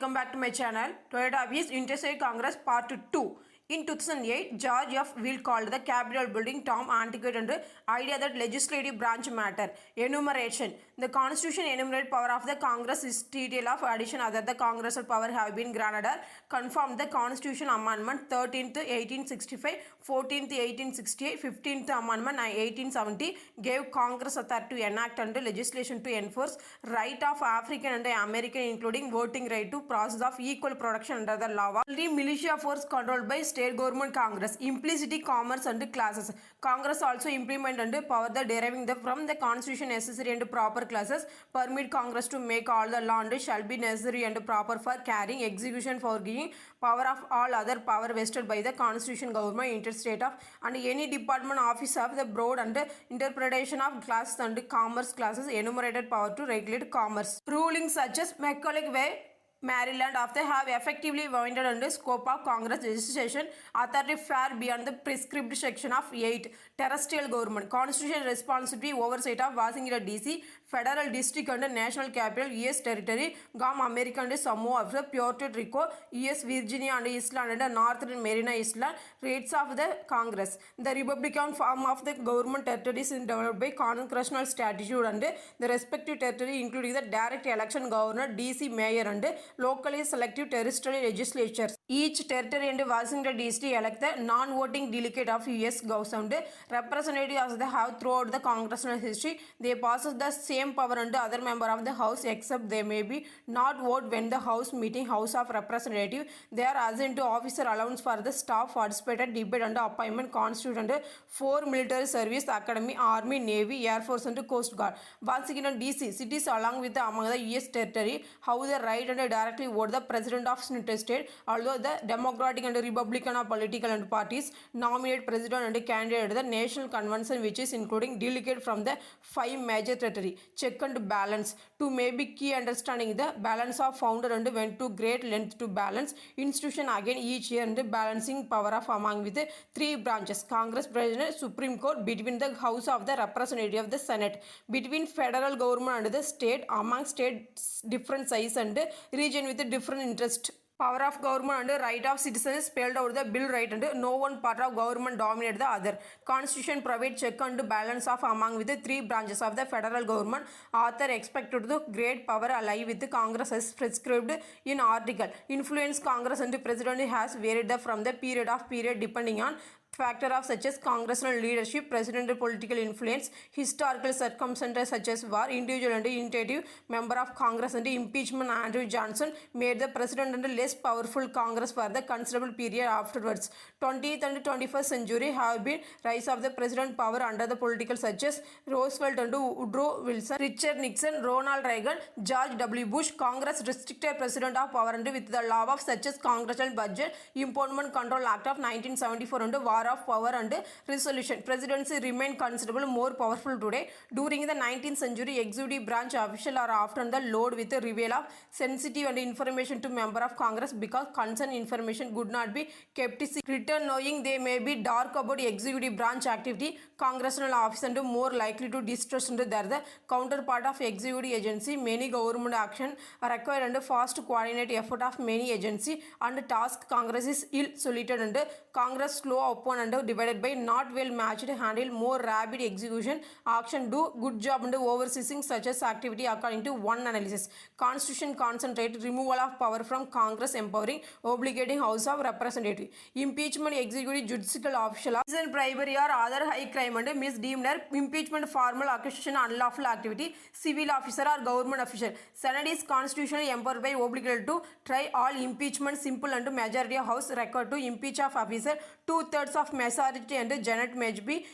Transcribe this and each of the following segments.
Welcome back to my channel. Today topic is Interstate Congress Part 2. In 2008, George F. Will called the Capitol building Tom antiquated and idea that legislative branch matter. Enumeration. The Constitution enumerate power of the Congress is detail of addition other the Congressional power have been granted. Confirmed the Constitution Amendment 13th 1865, 14th 1868, 15th Amendment 1870 gave Congress authority to enact and legislation to enforce right of African and American including voting right to process of equal production under the law. Only militia force controlled by state government Congress. Implicity commerce and classes. Congress also implement and power the deriving from the Constitution necessary and proper classes. Permit Congress to make all the law and shall be necessary and proper for carrying execution for giving power of all other power vested by the Constitution government interstate of and any department office of the broad and interpretation of classes and commerce classes enumerated power to regulate commerce. Rulings such as Macaulay Way, Maryland after have effectively voided under scope of Congress legislation authority far beyond the prescribed section of 8 terrestrial government constitutional responsibility oversight of Washington DC federal district and national capital US territory Guam American and Samoa of Puerto Rico US Virginia and Island and Northern Marina Island rates of the Congress. The Republican form of the government territories is developed by congressional statute and the respective territory including the direct election governor DC mayor and locally selective terrestrial legislatures. Each territory and Washington DC elect the non-voting delegate of US government. Representatives have throughout the congressional history. They possess the same power under other member of the House except they may be not vote when the House meeting House of Representatives. They are assigned to officer allowance for the staff participated debate and appointment constitute under 4 military service academy, army, navy, air force and coast guard. Washington DC cities along with the among the US territory have the right and directly vote the president of state, although the Democratic and Republican political and parties nominate president and candidate at the national convention which is including delegate from the 5 major territory. Check and balance to maybe key understanding the balance of founder and went to great length to balance institution again each year and balancing power of among with the 3 branches Congress, President, Supreme Court between the House of the Representative of the Senate between federal government and the state among states different size and region with a different interest. Power of government and right of citizens spelled out the bill right and no one part of government dominate the other. Constitution provide check and balance of among with the 3 branches of the federal government. Author expected the great power ally with the Congress as prescribed in article. Influence Congress and the president has varied from the period depending on factor of such as congressional leadership, presidential political influence, historical circumstances such as war, individual and initiative member of Congress and impeachment. Andrew Johnson made the president and less powerful Congress for the considerable period afterwards. 20th and 21st century have been rise of the president power under the political such as Roosevelt and Woodrow Wilson, Richard Nixon, Ronald Reagan, George W. Bush. Congress restricted president of power and with the law of such as Congressional Budget Impoundment Control Act of 1974 and war of power and resolution. Presidency remained considerable more powerful today. During the 19th century, executive branch officials are often the load with the reveal of sensitive and information to member of Congress because concerned information could not be kept written knowing they may be dark about executive branch activity. Congressional office and more likely to distrust and they are the counterpart of executive agency. Many government action require and fast coordinate effort of many agency and task. Congress is ill suited and Congress slow upon and divided by not well matched handle more rapid execution action do good job and overseeing such as activity according to one analysis. Constitution concentrate removal of power from Congress empowering obligating House of Representatives. Impeachment executive judicial official and bribery or other high crime and misdemeanor. Impeachment formal accusation unlawful activity civil officer or government official. Senate is constitutionally empowered by obligated to try all impeachment simple and majority of House record to impeach of officer 2/3 of majority and Janet may be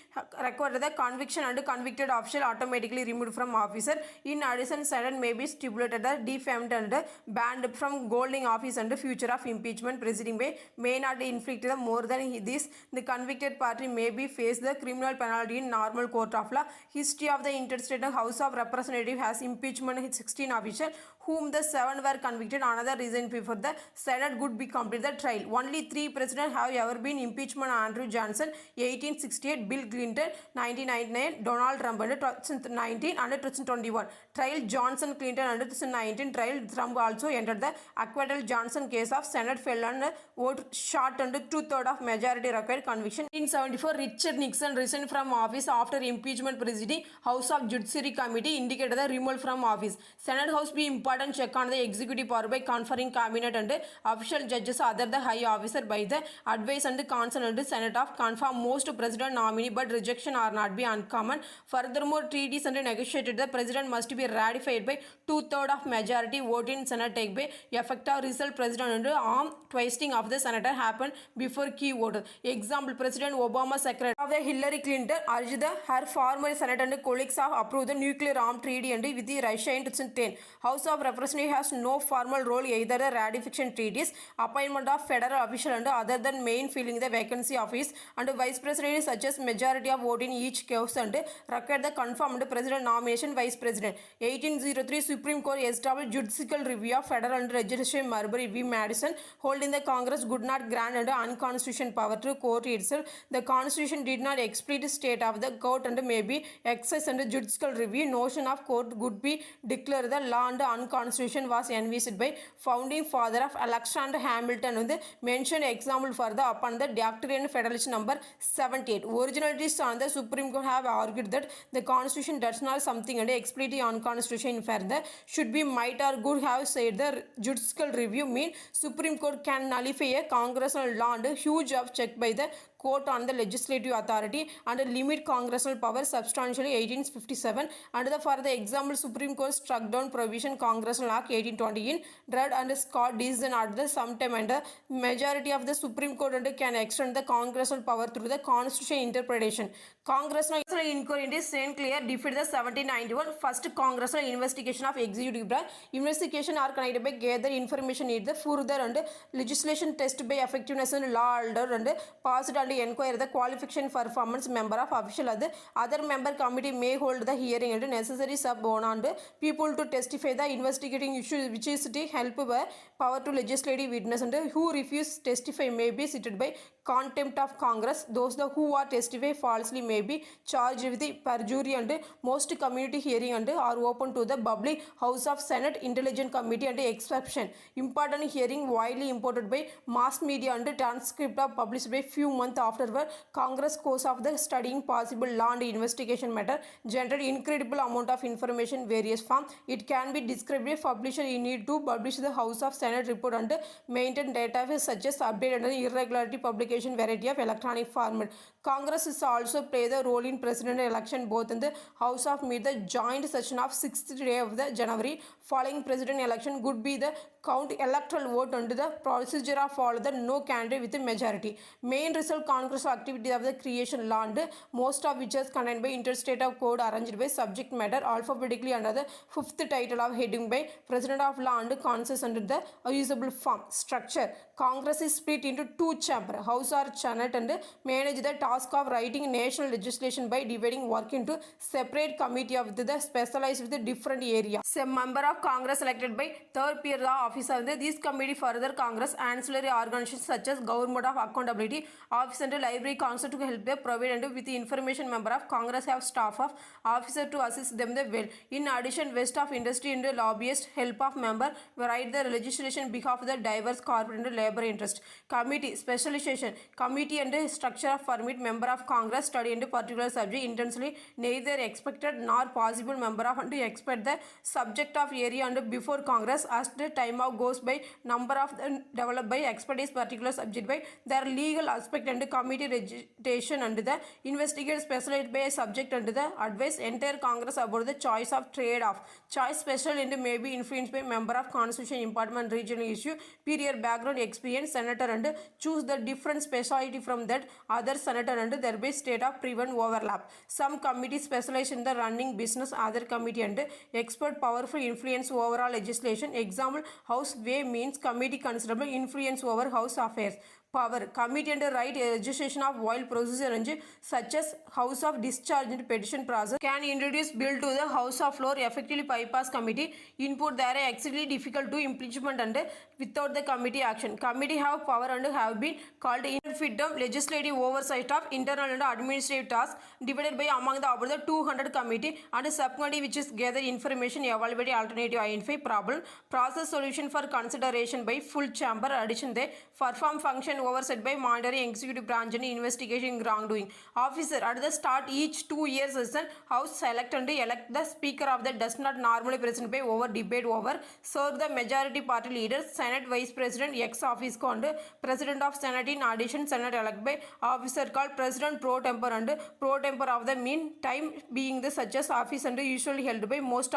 required the conviction and convicted official automatically removed from officer. In addition, Senate may be stipulated the defamed and banned from holding office and future of impeachment. President may not inflict the more than this. The convicted party may be face the criminal penalty in normal court of law. History of the interstate House of Representatives has impeachment 16 officials whom the 7 were convicted. Another reason before the Senate could be complete the trial. Only 3 presidents have ever been impeachment. Andrew Andrew Johnson 1868, Bill Clinton 1999, Donald Trump under 2019 and 2021 trial, Johnson Clinton under 2019 trial. Trump also entered the acquittal. Johnson case of Senate fell on vote short under 2/3 of majority required conviction. In 1974, Richard Nixon resigned from office after impeachment. Presiding House of Judiciary Committee indicated the removal from office. Senate House be important check on the executive power by conferring cabinet and official judges other the high officer by the advice and consent and Senate of confirm most president nominee, but rejection are not be uncommon. Furthermore, treaties and negotiated the president must be ratified by 2/3 of majority vote in Senate take by effect of result. President and arm twisting of the senator happened before key voter. Example, President Obama secretary of the Hillary Clinton urged her former senator and colleagues of approve the nuclear arm treaty and with the Russia in 2010. House of Representatives has no formal role either the ratification treaties, appointment of federal official and other than main filling the vacancy office and vice president such as majority of vote in each case and required the confirmed president nomination vice president. 1803 Supreme Court established judicial review of federal and legislative Marbury v. Madison, holding the Congress could not grant under unconstitutional power to court itself. The Constitution did not explicitly state of the court and may be exercised under judicial review. Notion of court would be declared the law and unconstitutional was envisaged by founding father of Alexander Hamilton and the mentioned example for the upon the Doctrine and Federalism number 78. Originalists on the Supreme Court have argued that the Constitution does not something and explicitly unconstitutional. In further should be might or good have said the judicial review mean Supreme Court can nullify a congressional law and huge of check by the court on the legislative authority and limit congressional power substantially. 1857 and for the example Supreme Court struck down provision Congressional Act 1820 in Dred and Scott decision at the sometime and the majority of the Supreme Court and can extend the congressional power through the constitutional interpretation. Congressional inquiry into St. Clair defeated the 1791 first congressional investigation of executive branch. Investigation are connected by gather information need the further and legislation test by effectiveness and law order and passed and inquire the qualification performance member of official other member committee may hold the hearing and necessary sub on and people to testify the investigating issue which is to help by power to legislative witness and who refuse testify may be cited by contempt of Congress. Those who are testify falsely may be charged with the perjury and most community hearing and are open to the public. House of Senate Intelligence Committee and exception. Important hearing widely imported by mass media and transcript of published by few months afterward. Congress course of the studying possible law and investigation matter generated incredible amount of information various form. It can be described by publisher in need to publish the House of Senate report and maintain database such as update and irregularity publication variety of electronic format. Congress is also play the role in president election both in the House of meet the joint session of 6th day of the January following president election would be the count electoral vote under the procedure of follow the no candidate with a majority. Main result Congress activity of the creation law and most of which is contained by interstate of code arranged by subject matter alphabetically under the 5th title of heading by president of law and consensus under the usable form. Structure Congress is split into two chambers, House or Senate, and manage the task of writing national legislation by dividing work into separate committee of the specialized with the different area. Some member of Congress elected by third peer law officer. This committee further Congress ancillary organizations such as Government of Accountability Office and Library Council to help them provide and with the information member of Congress have staff of officer to assist them the well. In addition, West of Industry and lobbyist help of member write the legislation behalf of the diverse corporate and labor interest. Committee specialization committee and structure of permit member of Congress study into particular subject intensely neither expected nor possible member of and to expect the subject of area and before Congress as the time of goes by number of developed by expertise particular subject by their legal aspect and committee registration and the investigate specialized by subject and the advice entire Congress about the choice of trade off choice special and may be influenced by member of constitution important regional issue period background experience senator and choose the different specialty from that other senator and thereby state of prevent overlap. Some committee specialize in the running business other committee and expert powerful influence overall legislation. Example House way means committee considerable influence over House affairs. power committee and right registration of while procedure and such as house of discharge and petition process can introduce bill to the house of floor effectively bypass committee input. They are extremely difficult to implement and without the committee action. Committee have power and have been called infinitum legislative oversight of internal and administrative tasks divided by among the about the 200 committee and subcommittee which is gather information, evaluate alternative, identify problem, process solution for consideration by full chamber. Addition they perform function oversight by monitoring executive branch and investigation wrongdoing. Officer at the start each 2 years session house select and elect the speaker of the does not normally present by over debate over serve the majority party leaders, senate vice president ex office and president of senate. In addition, senate elect by officer called president pro tempore and pro tempore of the mean time being the such as office and usually held by most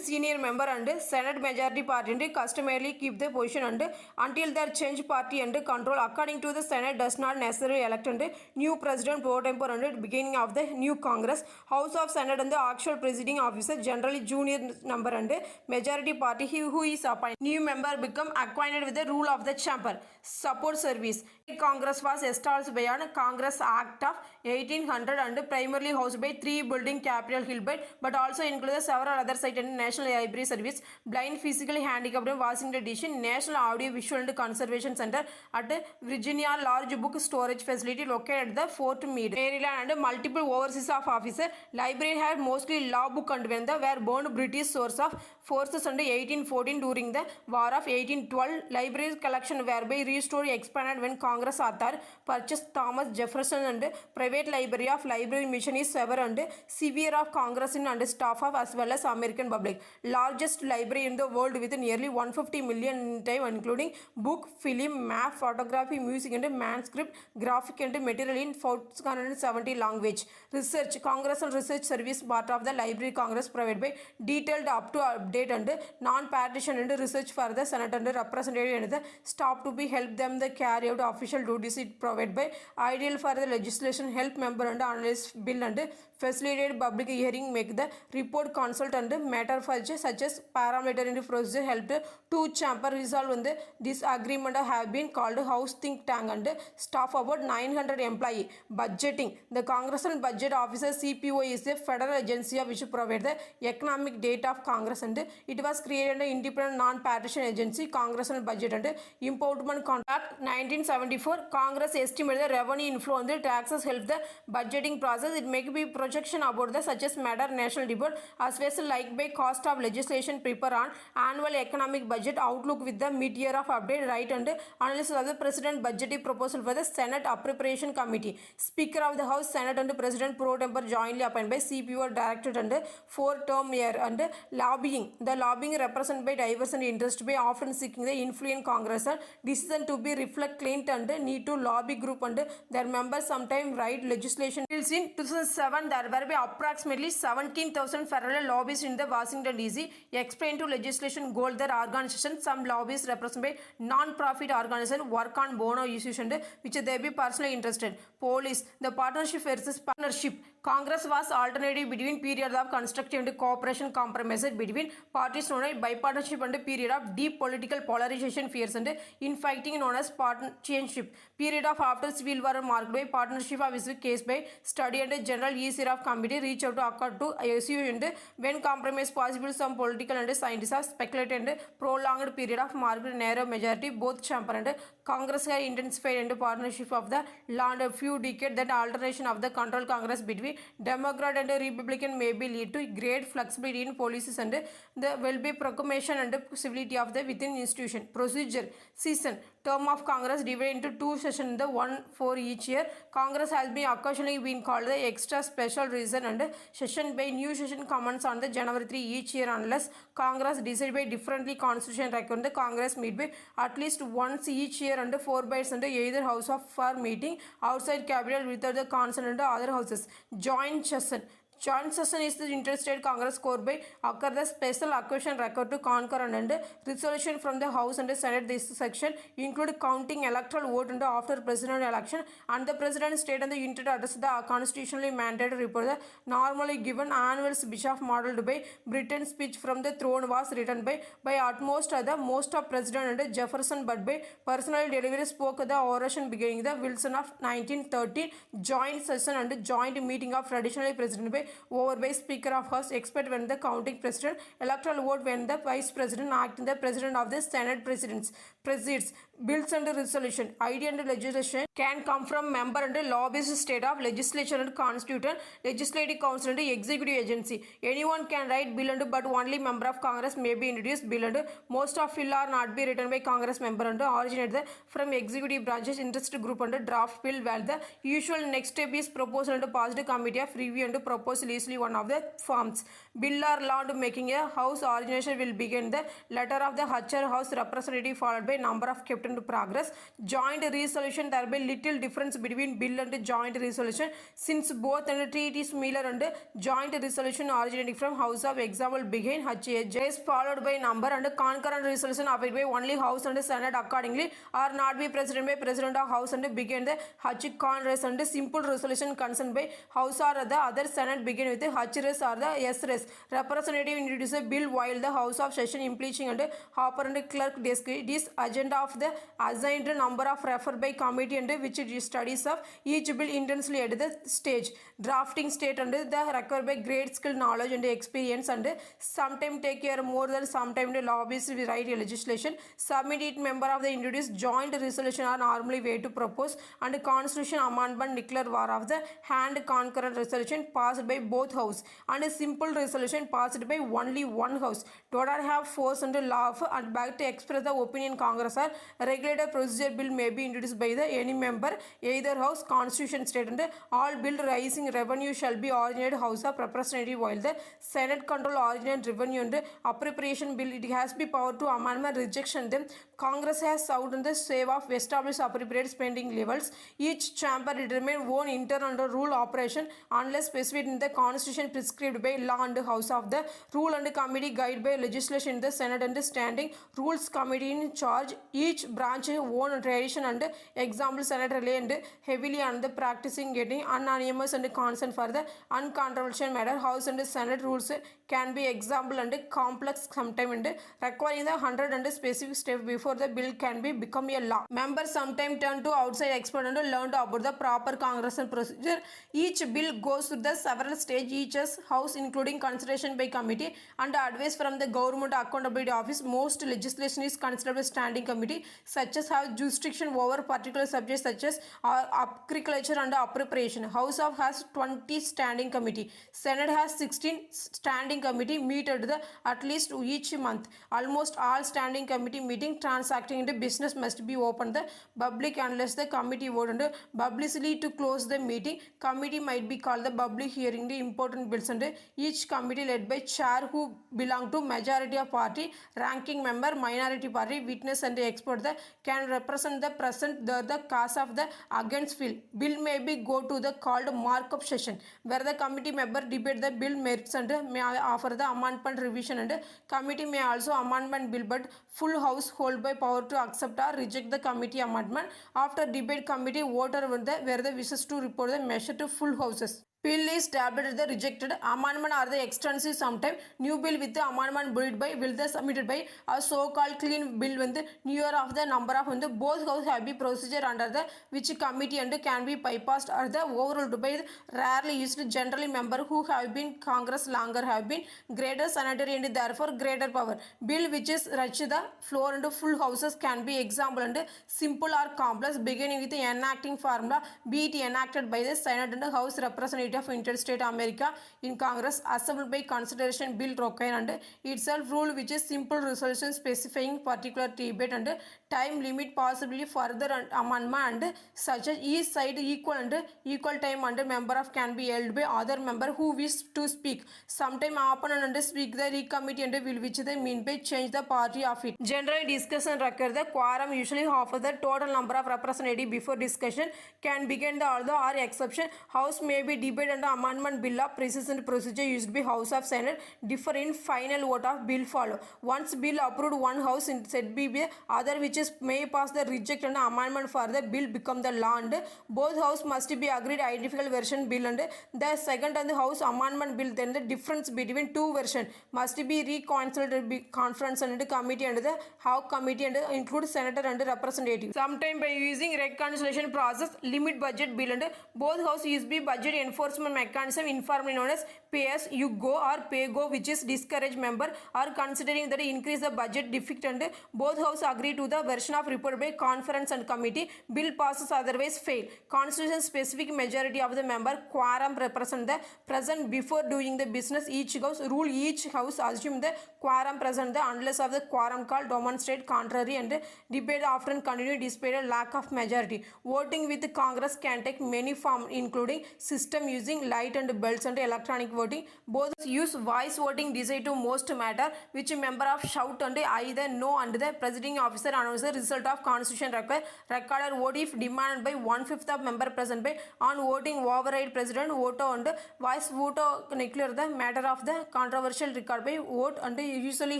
senior member and senate majority party and customarily keep the position and until their change party and control according to the senate does not necessarily elect and new president pro tempore and beginning of the new congress. House of senate and the actual presiding officer generally junior number and majority party who is appointed. New member become acquainted with the rule of the chamber. Support service. Congress was established by a Congress Act of 1800 and primarily housed by 3 building Capitol Hill but also includes several other sites and National Library Service, Blind Physically Handicapped Washington DC, National Audio Visual and Conservation Center at Virginia, large book storage facility located at the Fort Meade, Maryland, and multiple overseas of officer. Library had mostly law book and when the were born British source of forces under 1814 during the War of 1812. Library collection whereby restored expanded when Congress author purchased Thomas Jefferson and private library of library mission is sever and severe of Congress in and staff of as well as American public. Largest library in the world with nearly 150 million in time including book, film, map, photography, music and manuscript, graphic and material in 470 language. Research. Congress and Research Service part of the Library Congress provided by detailed up to update and non-partition and research for the Senate and representative and the staff to be help them the carry out official duties. It provided by ideal for the legislation help member and analyze bill and facilitate public hearing, make the report, consult and matter for such as parameter and procedure helped to chamber resolve and disagreement have been called house think tank and staff about 900 employee. Budgeting. The Congressional Budget Officer CPO is a federal agency of which provide the economic data of Congress and it was created an independent non-partisan agency. Congressional Budget and Impoundment Contract 1974. Congress estimated the revenue inflow and the taxes help the budgeting process. It may be projection about the such as matter national debate as well as like by cost of legislation prepare on annual economic budget outlook with the mid-year of update right and analysis of the president budgetary proposal for the Senate Appropriation Committee. Speaker of the House, Senate and President pro tempore jointly appointed by CPO directed and 4-term year and lobbying. The lobbying represented by diverse and interest by often seeking the influence Congress and decision to be reflect claimed and need to lobby group and their members sometimes write legislation bills. In 2007 there were by approximately 17,000 federal lobbyists in the Washington DC. Explain to legislation goal their organization. Some lobbyists represented by non-profit organization work on bono issues and which they be personally interested. Police. The partnership versus partnership. Congress was alternative between period of constructive and cooperation compromises between parties known as bipartisanship and period of deep political polarization fears and infighting known as partisanship. Period of after civil war marked by partnership of issue case by study and general easier of committee reach out to occur to issue and when compromise possible some political and scientists have speculated and prolonged period of marked narrow majority both chamber and Congress have intensified and partnership of the land a few decades that alteration of the control Congress between Democrat and Republican may be lead to great flexibility in policies and the will be proclamation and civility of the within institution. Procedure. Season. Term of Congress divided into 2 sessions, the one for each year. Congress has been occasionally been called the extra special reason and session by new session commence on the January 3 each year unless Congress decided by differently constitution record. The Congress meet by at least once each year under 4 bites under either house of for meeting outside Capitol without the consent under other houses. Joint session. Joint session is the interstate Congress court by occur the special occasion record to concur and resolution from the House and the Senate. This section include counting electoral vote and after president election and the president state and the unit address the constitutionally mandated report. The normally given annual speech of modeled by Britain speech from the throne was written by utmost the most of President and Jefferson, but by personal delivery spoke the oration beginning the Wilson of 1913 joint session and joint meeting of traditionally president by over by Speaker of House expect when the counting president electoral vote when the vice president acting the president of the Senate presides bills and resolution idea and legislation can come from member and lobbyist state of legislature and constituent legislative council and executive agency. Anyone can write bill and but only member of Congress may be introduced bill and most of bill are not be written by Congress member and originate the from executive branches interest group and draft bill while the usual next step is proposed and passed committee of review and proposal easily one of the forms. Bill or law making a house origination will begin the letter of the Hutcher House representative followed by number of kept into progress. Joint resolution there be little difference between bill and joint resolution since both and treat is similar and joint resolution originating from House of example begin Hutch is followed by number and concurrent resolution affected by only House and Senate accordingly or not be president by president of House and begin the Hutch Congress and simple resolution concerned by House or the other Senate begin with the Hutch res or the yes res. Representative introduce a bill while the House of Session impeaching and Hopper and clerk this agenda of the assigned number of referred by committee and which studies of each bill intensely at the stage. Drafting state and the required by great skill, knowledge and experience and sometimes take care more than sometimes the lobbyists will write a legislation. Submit it member of the introduced joint resolution are normally way to propose and constitution amendment declare war of the hand concurrent resolution passed by both house and a simple resolution passed by only one house. Do not have force and law and back to express the opinion Congress or regulated procedure bill may be introduced by the any member either house constitution state and all bill rising revenue shall be originated House of Representative while the Senate control originate revenue and appropriation bill it has the power to amendment rejection them. Congress has sought in the save of established appropriate spending levels. Each chamber determine own internal rule operation unless specified in the constitution prescribed by law and House of the rule and committee guide by legislation in the Senate and standing rules committee in charge. Each branch own tradition and example Senate rely and heavily on the practicing getting unanimous and consent for the uncontroversial matter. House and Senate rules can be example and complex sometime and requiring the 100 and specific step before the bill can be become a law. Members sometimes turn to outside expert and learn about the proper Congress and procedure. Each bill goes through the several stage each house including consideration by committee and advice from the government accountability office. Most legislation is considered by standing committee such as have jurisdiction over particular subjects such as agriculture and appropriation. House of has 20 standing committee. Senate has 16 standing committee meet at least each month. Almost all standing committee meeting transacting into business must be open the public unless the committee vote and publicly to close the meeting. Committee might be called the public hearing the important bills and each committee led by chair who belong to majority of party, ranking member minority party, witness and expert the can represent the present the cause of the against bill may be go to the called markup session where the committee member debate the bill merits and may offer the amendment revision and committee may also amendment bill but full house hold by power to accept or reject the committee amendment. After debate committee vote or where the wishes to report the measure to full houses. Bill is tabulated the rejected amendment or the extensive sometime new bill with the amendment built by will the submitted by a so-called clean bill when the newer of the number of when the both house have be procedure under the which committee and can be bypassed or the overruled by the rarely used generally member who have been Congress longer have been greater sanitary and therefore greater power. Bill which is reach the floor into full houses can be example and simple or complex beginning with the enacting formula be it enacted by the Senate and the House representative of interstate America in Congress assembled by consideration bill require and itself rule which is simple resolution specifying particular debate and time limit possibly further amendment and such as each side equal and equal time and member of can be held by other member who wish to speak. Sometime opponent and speak the recommittee and will which they mean by change the party of it. Generally discussion require the quorum usually half of the total number of representative before discussion can begin the although or exception house may be debate and amendment bill of precedent procedure used by house of senate differ in final vote of bill follow. Once bill approved one house said be other which is may pass the reject and amendment for the bill become the law and both house must be agreed identical version bill and the second and the house amendment bill then the difference between two version must be reconciled conference and committee and the house committee and include senator and representative. Sometime by using reconciliation process limit budget bill and both house use be budget enforcement mechanism informally known as pay as you go or pay go which is discourage member or considering that increase the budget deficit and both house agree to the version of report by conference and committee bill passes otherwise fail. Constitution specific majority of the member quorum represent the present before doing the business each house rule each house assume the quorum present the unless of the quorum call demonstrate contrary and debate often continue despite a lack of majority. Voting with Congress can take many forms including system using light and belts and electronic voting. Both use voice voting decide to most matter which member of shout and either no and the presiding officer announce the result of constitution require recorded vote if demanded by 1/5 of member present by on voting override president vote and voice vote nuclear the matter of the controversial record by vote and usually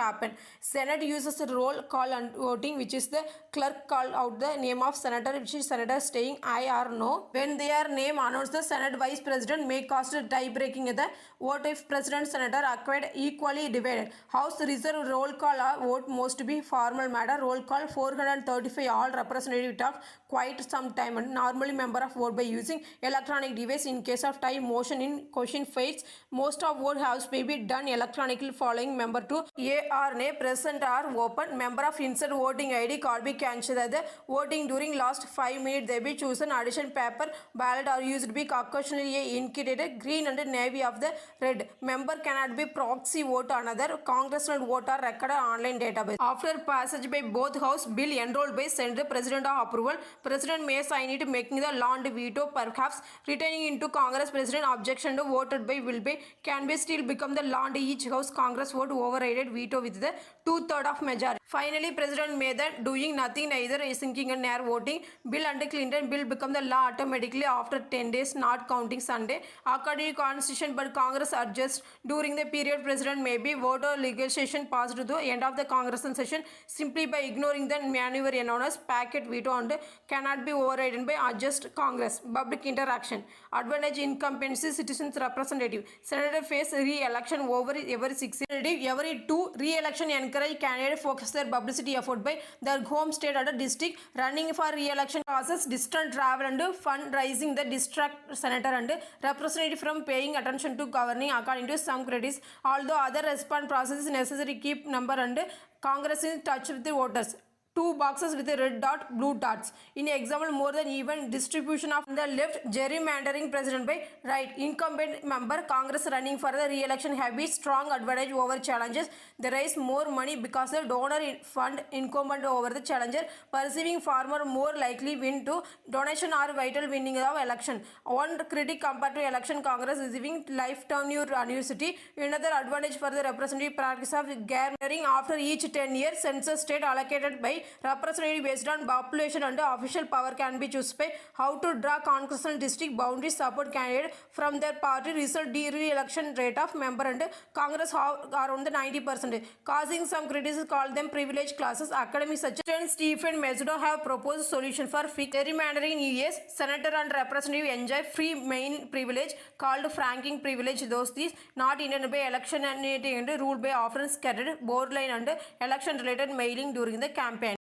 happen. Senate uses a roll call and voting which is the clerk call out the name of senator which is senator saying aye or no. When their name announced the senate vice president may cast a tie breaking the vote if president senator acquired equally divided. House reserve roll call vote must be formal matter roll call 435 all representative talk quite some time and normally member of vote by using electronic device. In case of tie motion in question fails most of vote house may be done electronically following member to a or nay present or open member of insert voting id card be cancelled the voting during last 5 minutes they be chosen addition paper ballot are used be occasionally indicated green and navy of the red member cannot be proxy vote another congressional vote or recorded online database. After passage by both house bill enrolled by senate president of approval president may sign it making the law and veto perhaps returning into congress president objection to voted by will be can be still become the law and each house congress vote overrided veto with the 2/3 of majority. Finally president may then doing nothing neither sinking and near voting bill and clinton bill become the law automatically after 10 days not counting sunday according to constitution but congress adjusts during the period president may be vote or legislation passed to the end of the congress session simply by ignoring the maneuver known as packet veto and cannot be overridden by adjust congress. Public interaction advantage incumbency citizens representative senator face re-election over every 6 years every 2 re-election encourage candidate focus their publicity effort by their home state or district running for re-election causes distant travel and fundraising the distract senator and representative from paying attention to governing according to some critics although other response process is necessary keep number and congress in touch with the voters. 2 boxes with a red dot blue dots in example more than even distribution of the left gerrymandering president by right incumbent member congress running for the re-election have a strong advantage over challenges they raise more money because the donor fund incumbent over the challenger perceiving farmer more likely win to donation or vital winning of election. One critic compared to election congress receiving life tenure annuity another advantage for the representative practice of gerrymandering after each 10 years census state allocated by representative based on population and official power can be chosen by how to draw congressional district boundaries support candidate from their party result re-election rate of member and congress around the 90% causing some critics call them privileged classes. Academics such as Stephen Mezudo have proposed solution for fixed gerrymandering in US senator and representative enjoy free main privilege called franking privilege those these not intended by election and ruled by often scattered borderline and election related mailing during the campaign.